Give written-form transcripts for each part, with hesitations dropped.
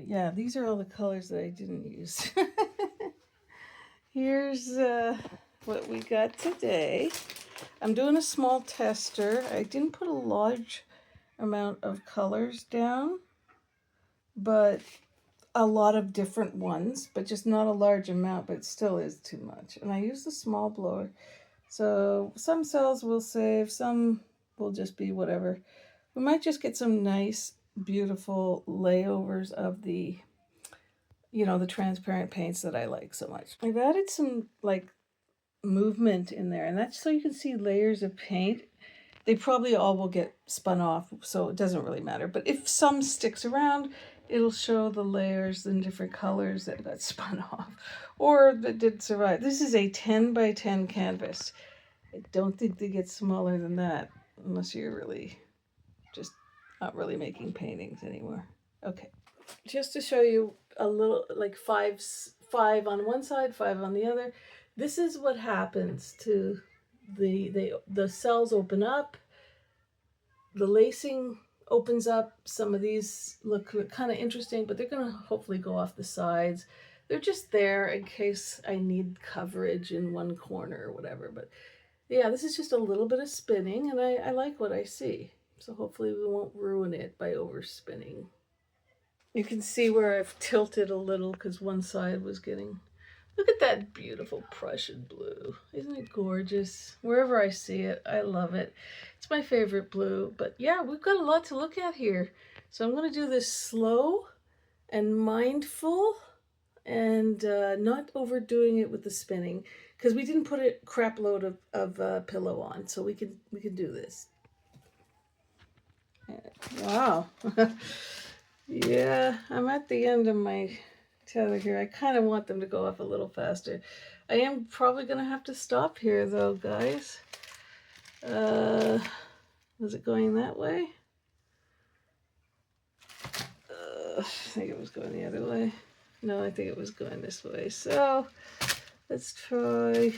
yeah, these are all the colors that I didn't use. Here's what we got today. I'm doing a small tester. I didn't put a large amount of colors down, but a lot of different ones, but just not a large amount, but it still is too much. And I used a small blower. So some cells will save, some will just be whatever. We might just get some nice, beautiful layovers of the, the transparent paints that I like so much. I've added some like movement in there, and that's so you can see layers of paint. They probably all will get spun off, so it doesn't really matter. But if some sticks around, it'll show the layers in different colors that got spun off or that did survive. This is a 10 by 10 canvas. I don't think they get smaller than that unless you're really just not really making paintings anymore. Okay, just to show you a little, like five on one side, five on the other. This is what happens to the cells open up, the lacing opens up. Some of these look kind of interesting, but they're going to hopefully go off the sides. They're just there in case I need coverage in one corner or whatever. But yeah, this is just a little bit of spinning, and I like what I see. So hopefully we won't ruin it by overspinning. You can see where I've tilted a little because one side was getting... Look at that beautiful Prussian blue. Isn't it gorgeous? Wherever I see it, I love it. It's my favorite blue. But yeah, we've got a lot to look at here. So I'm going to do this slow and mindful and not overdoing it with the spinning because we didn't put a crap load of pillow on. So we can do this. Wow. Yeah, I'm at the end of my tether here. I kind of want them to go off a little faster. I am probably going to have to stop here though, guys. Was it going that way? I think it was going the other way. No, I think it was going this way. So let's try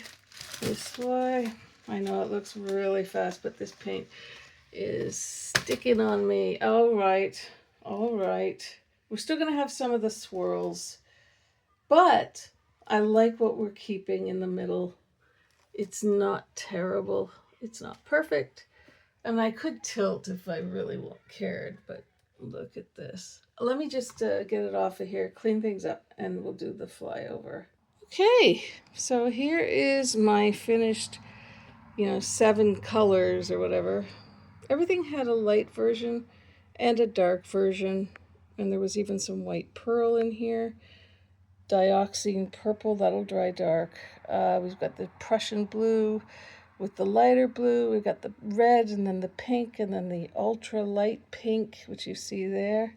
this way. I know it looks really fast, but this paint is sticking on me. All right. We're still going to have some of the swirls, but I like what we're keeping in the middle. It's not terrible. It's not perfect. And I could tilt if I really cared, but look at this. Let me just get it off of here, clean things up, and we'll do the flyover. Okay, so here is my finished, 7 colors or whatever. Everything had a light version and a dark version, and there was even some white pearl in here. Dioxine purple, that'll dry dark. We've got the Prussian blue with the lighter blue. We've got the red and then the pink and then the ultra light pink, which you see there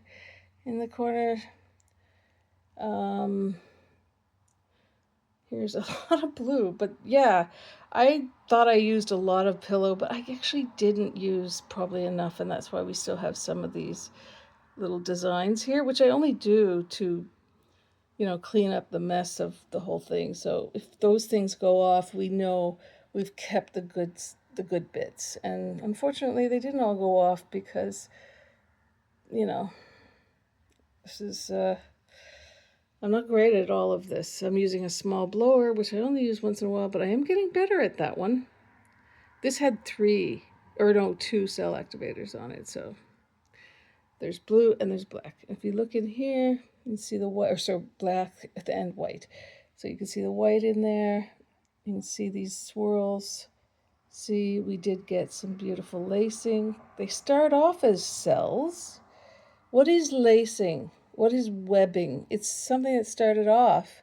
in the corner. Here's a lot of blue, but yeah, I thought I used a lot of pillow, but I actually didn't use probably enough, and that's why we still have some of these little designs here, which I only do to clean up the mess of the whole thing. So if those things go off, we know we've kept the good bits. And unfortunately, they didn't all go off because, this is, I'm not great at all of this. I'm using a small blower, which I only use once in a while, but I am getting better at that one. This had 2 cell activators on it. So there's blue and there's black. If you look in here, you can see the white, or so black at the end, white. So you can see the white in there. You can see these swirls. See, we did get some beautiful lacing. They start off as cells. What is lacing? What is webbing? It's something that started off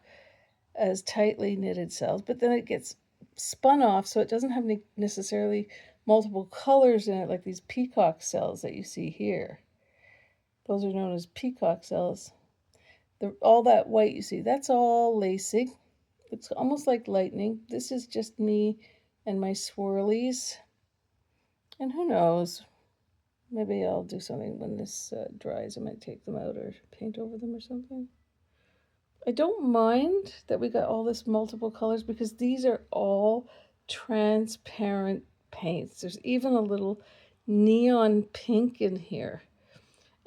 as tightly knitted cells, but then it gets spun off, so it doesn't have necessarily multiple colors in it like these peacock cells that you see here. Those are known as peacock cells. All that white you see, that's all lacing. It's almost like lightning. This is just me and my swirlies. And who knows? Maybe I'll do something when this dries. I might take them out or paint over them or something. I don't mind that we got all this multiple colors because these are all transparent paints. There's even a little neon pink in here.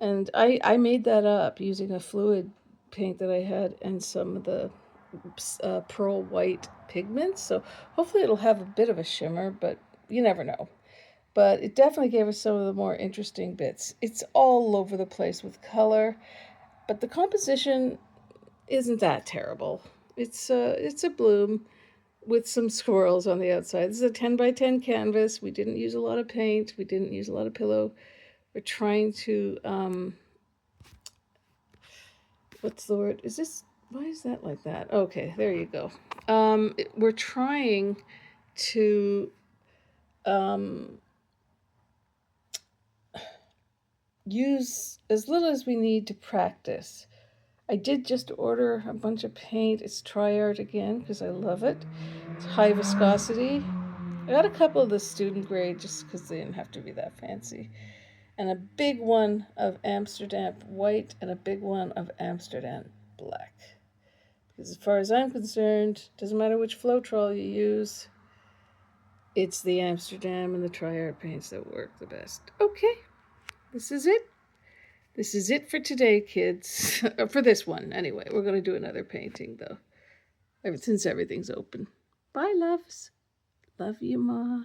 And I made that up using a fluid paint that I had and some of the pearl white pigments. So hopefully it'll have a bit of a shimmer, but you never know. But it definitely gave us some of the more interesting bits. It's all over the place with color, but the composition isn't that terrible. It's a bloom with some squirrels on the outside. This is a 10 by 10 canvas. We didn't use a lot of paint. We didn't use a lot of pillow. We're trying to what's the word? Is this, why is that like that? Okay, there you go. We're trying to um, use as little as we need to practice. I did just order a bunch of paint. It's Tri-Art again because I love it. It's high viscosity. I got a couple of the student grade just because they didn't have to be that fancy. And a big one of Amsterdam white and a big one of Amsterdam black. Because as far as I'm concerned, doesn't matter which Floetrol you use, it's the Amsterdam and the Tri-Art paints that work the best. Okay, this is it. This is it for today, kids. For this one, anyway. We're going to do another painting, though, since everything's open. Bye, loves. Love you, Ma.